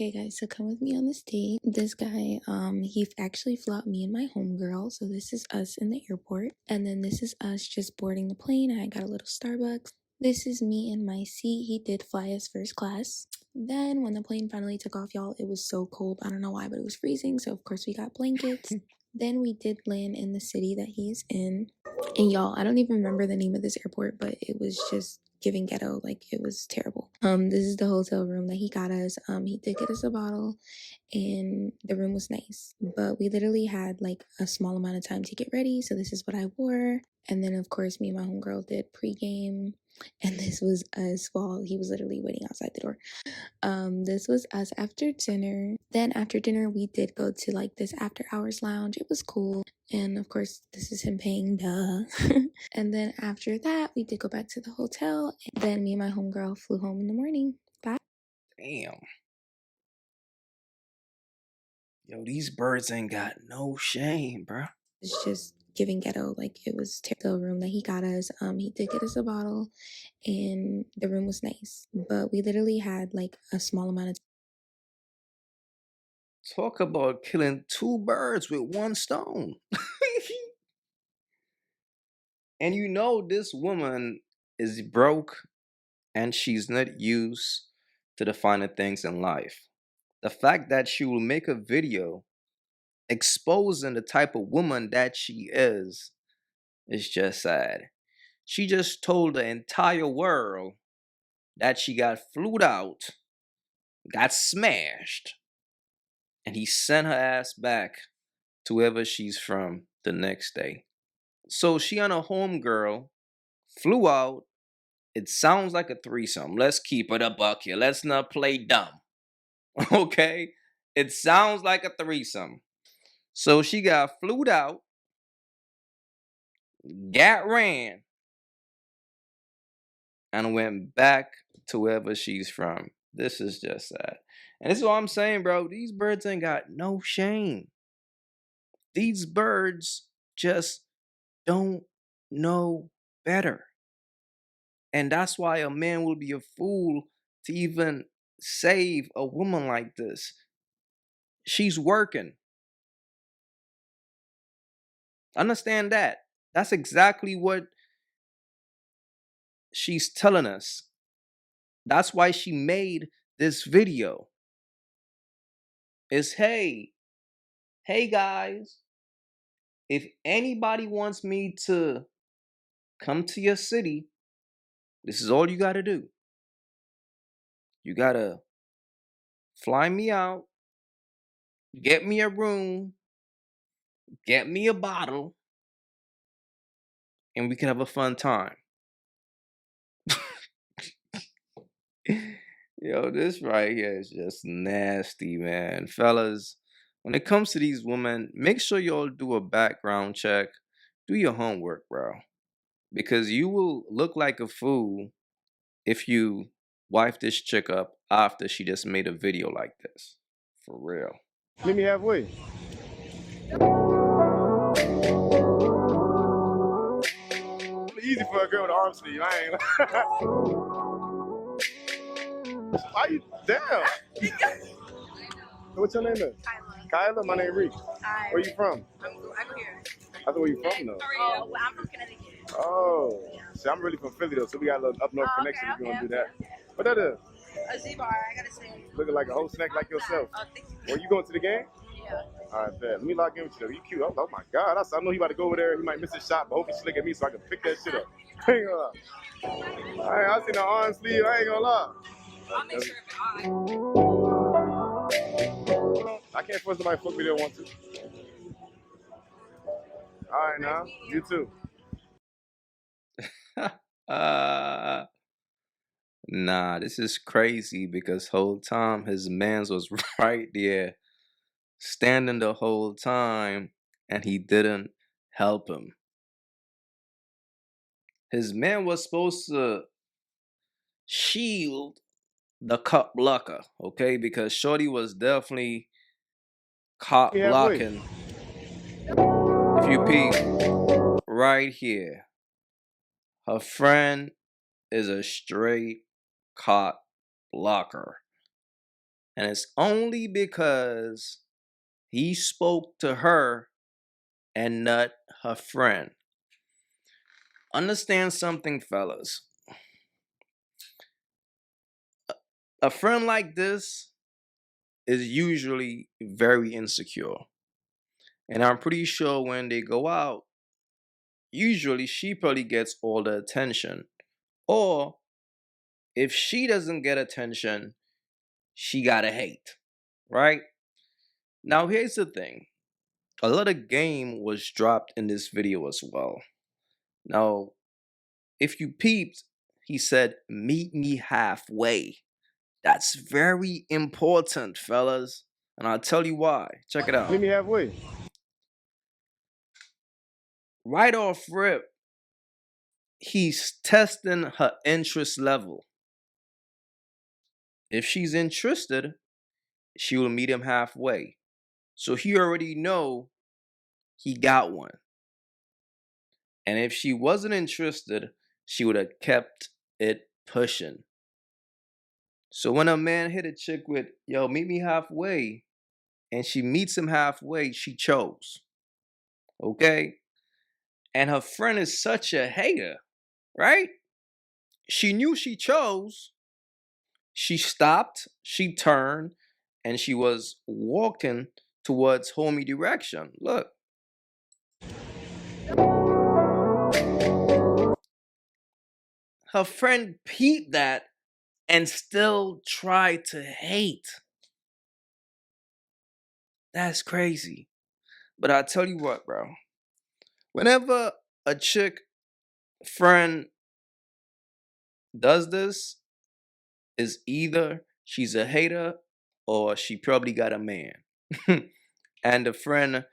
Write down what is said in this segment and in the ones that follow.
Okay, guys, so come with me on this date. This guy, he actually flew out me and my homegirl. So this is us in the airport. And then this is us just boarding the plane. I got a little Starbucks. This is me in my seat. He did fly us first class. Then when the plane finally took off, y'all, it was so cold. I don't know why, but it was freezing. So of course we got blankets. Then we did land in the city that he's in. And y'all, I don't even remember the name of this airport, but it was just giving ghetto. Like, it was terrible. This is the hotel room that he got us. He did get us a bottle, and the room was nice, but we literally had like a small amount of time to get ready. So this is what I wore. And then of course me and my homegirl did pregame, and this was us while he was literally waiting outside the door. This was us after dinner. Then after dinner we did go to like this after hours lounge. It was cool. And of course this is him paying, duh. And then after that we did go back to the hotel. Then me and my homegirl flew home in the morning. Bye. Damn. Yo, these birds ain't got no shame, bro. It's just giving ghetto. Like, it was the room that he got us. He did get us a bottle, and the room was nice, but we literally had like a small amount of Talk about killing two birds with one stone. And you know this woman is broke and she's not used to the finer things in life. The fact that she will make a video exposing the type of woman that she is just sad. She just told the entire world that she got flued out, got smashed, and he sent her ass back to wherever she's from the next day. So she and her homegirl flew out. It sounds like a threesome. Let's keep it a buck here. Let's not play dumb. Okay? It sounds like a threesome. So she got flued out, got ran, and went back to wherever she's from. This is just sad. And this is what I'm saying, bro. These birds ain't got no shame. These birds just don't know better. And that's why a man will be a fool to even save a woman like this. She's working. Understand that. That's exactly what she's telling us. That's why she made this video. Is hey guys, if anybody wants me to come to your city, this is all you got to do. You got to fly me out, get me a room, get me a bottle, and we can have a fun time. Yo, this right here is just nasty, man. Fellas, when it comes to these women, make sure y'all do a background check. Do your homework, bro. Because you will look like a fool if you wife this chick up after she just made a video like this. For real. Meet me halfway. Easy for a girl with an arm sleeve. I ain't. Why you damn? What's your name? Is? Kyla. My name Reek. Hi. Where you from? I'm here. I thought where you from though. Oh, well, I'm from Connecticut. Oh, see, I'm really from Philly though, so we got a little up north connection. If you want to do that. What that is? A Z-bar, I gotta say. Looking like a whole snack like yourself. Oh, thank you. Well, you going to the game? Yeah. All right, bet. Let me log in with you though. You cute. Oh my God. I know he about to go over there. He might miss his shot, but hopefully she look at me so I can pick that shit up. I ain't gonna lie. I seen the arm sleeve. I ain't gonna lie. I'll make sure if it I can't force somebody to fuck me. They don't want to. All right, now. You too. Nah, this is crazy because whole time his mans was right there, standing the whole time, and he didn't help him. His man was supposed to shield the cup blocker, okay? Because Shorty was definitely caught blocking. If you peep right here, her friend is a straight caught blocker. And it's only because he spoke to her and not her friend. Understand something, fellas. A friend like this is usually very insecure. And I'm pretty sure when they go out, usually she probably gets all the attention. Or if she doesn't get attention, she gotta hate. Right? Now, here's the thing. A lot of game was dropped in this video as well. Now, if you peeped, he said, meet me halfway. That's very important, fellas. And I'll tell you why. Check it out. Meet me halfway. Right off rip, he's testing her interest level. If she's interested, she will meet him halfway. So he already know he got one. And if she wasn't interested, she would have kept it pushing. So when a man hit a chick with, yo, meet me halfway, and she meets him halfway, she chose. Okay? And her friend is such a hater, right? She knew she chose. She stopped, she turned, and she was walking towards homie direction. Look. Her friend peeped that and still tried to hate. That's crazy. But I tell you what, bro. Whenever a chick friend does this, is either she's a hater or she probably got a man. And the friend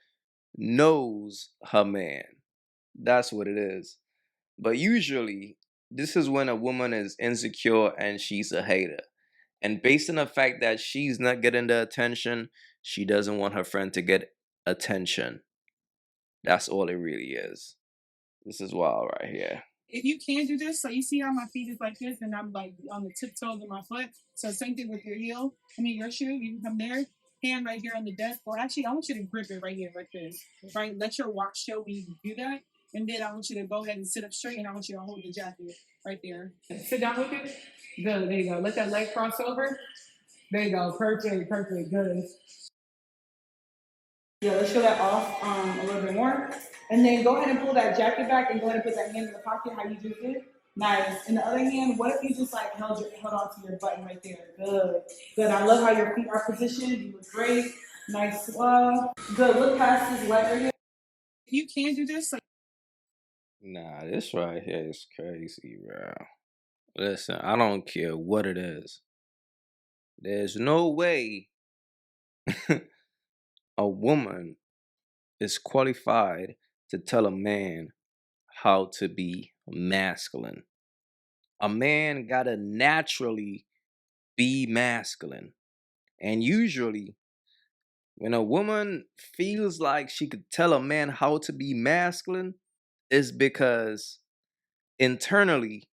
knows her man. That's what it is. But usually, this is when a woman is insecure and she's a hater. And based on the fact that she's not getting the attention, she doesn't want her friend to get attention. That's all it really is. This is wild right here. If you can do this, so you see how my feet is like this, and I'm like on the tiptoes of my foot. So same thing with your heel. I mean your shoe. You can come there, hand right here on the desk. Or actually, I want you to grip it right here, like this. Right. Let your watch show me you do that, and then I want you to go ahead and sit up straight, and I want you to hold the jacket right there. Sit down with it. Good. There you go. Let that leg cross over. There you go. Perfect. Perfect. Good. Yeah, let's show that off a little bit more. And then go ahead and pull that jacket back and go ahead and put that hand in the pocket how you just did. Nice. In the other hand, what if you just like held on to your button right there? Good. Good. I love how your feet are positioned. You look great. Nice swell. Good. Look past this leg right here. You can do this. So Nah, this right here is crazy, bro. Listen, I don't care what it is. There's no way a woman is qualified to tell a man how to be masculine. A man gotta naturally be masculine. And usually, when a woman feels like she could tell a man how to be masculine, is because internally,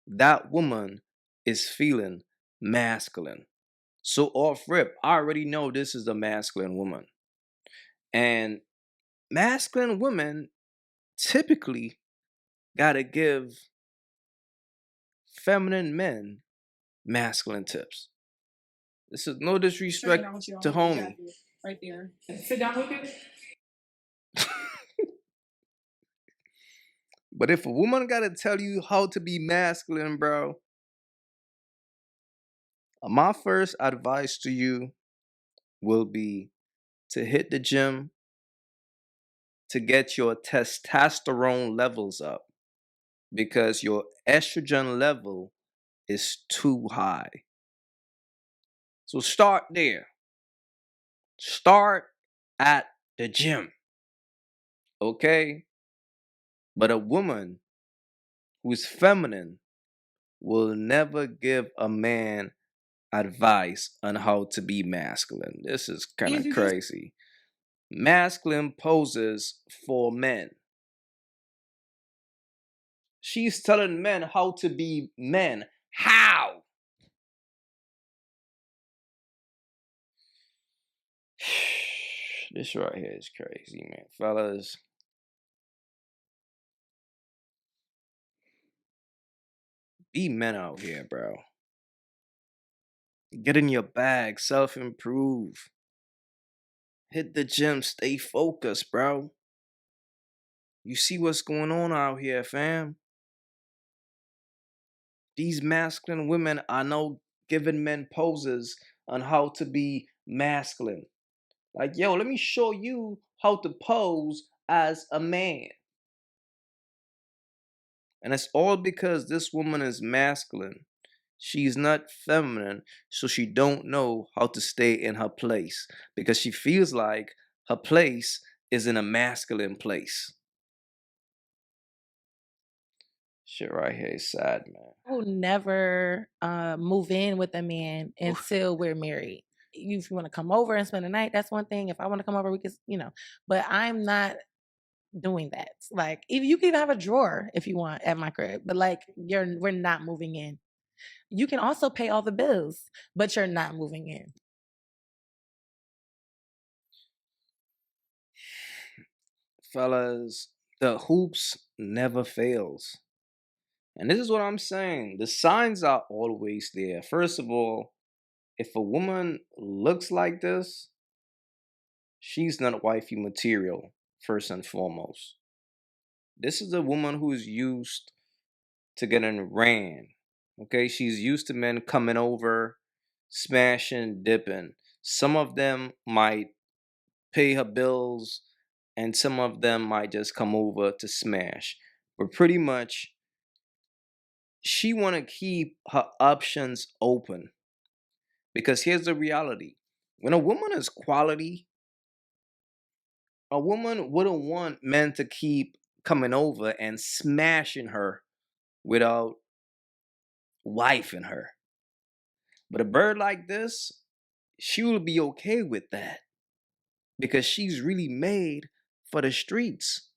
that woman is feeling masculine. So off rip, I already know this is a masculine woman. And masculine women typically gotta give feminine men masculine tips. This is no disrespect to homie. right there. Sit down with it. But if a woman gotta tell you how to be masculine, bro, my first advice to you will be to hit the gym to get your testosterone levels up because your estrogen level is too high. So start there. Start at the gym. Okay? But a woman who's feminine will never give a man advice on how to be masculine. This is kind of crazy. Masculine poses for men. She's telling men how to be men. How? This right here is crazy, man. Fellas, be men out here, bro. Get in your bag, self-improve. Hit the gym, stay focused, bro. You see what's going on out here, fam? These masculine women are now giving men poses on how to be masculine. Like, yo, let me show you how to pose as a man. And it's all because this woman is masculine. She's not feminine, so she don't know how to stay in her place because she feels like her place is in a masculine place. Shit right here is sad, man. I will never move in with a man until we're married. If you want to come over and spend the night, that's one thing. If I want to come over, we can, but I'm not doing that. Like, if you can even have a drawer if you want at my crib, but like, we're not moving in. You can also pay all the bills, but you're not moving in. Fellas, the hoops never fails. And this is what I'm saying. The signs are always there. First of all, if a woman looks like this, she's not wifey material, first and foremost. This is a woman who's used to getting ran. Okay, she's used to men coming over, smashing, dipping. Some of them might pay her bills, and some of them might just come over to smash. But pretty much, she want to keep her options open. Because here's the reality. When a woman is quality, a woman wouldn't want men to keep coming over and smashing her without wifing her. But a bird like this, she will be okay with that because she's really made for the streets.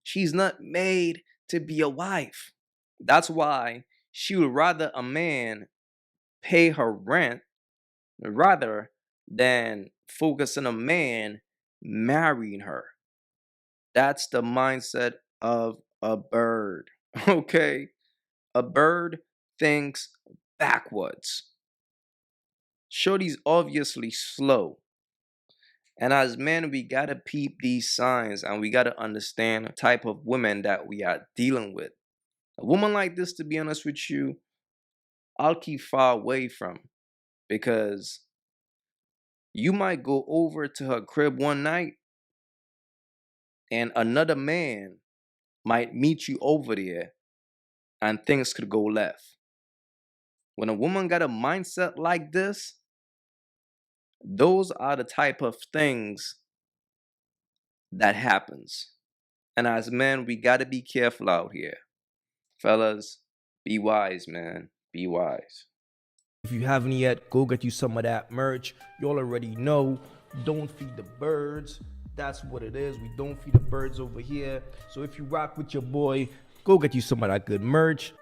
She's not made to be a wife. That's why she would rather a man pay her rent rather than focus on a man marrying her. That's the mindset of a bird. Okay? A bird thinks backwards. Shorty's obviously slow. And as men, we gotta peep these signs and we gotta understand the type of women that we are dealing with. A woman like this, to be honest with you, I'll keep far away from because you might go over to her crib one night and another man might meet you over there and things could go left. When a woman got a mindset like this, those are the type of things that happens. And as men, we got to be careful out here. Fellas, be wise, man. Be wise. If you haven't yet, go get you some of that merch. You all already know, don't feed the birds. That's what it is. We don't feed the birds over here. So if you rock with your boy, go get you some of that good merch.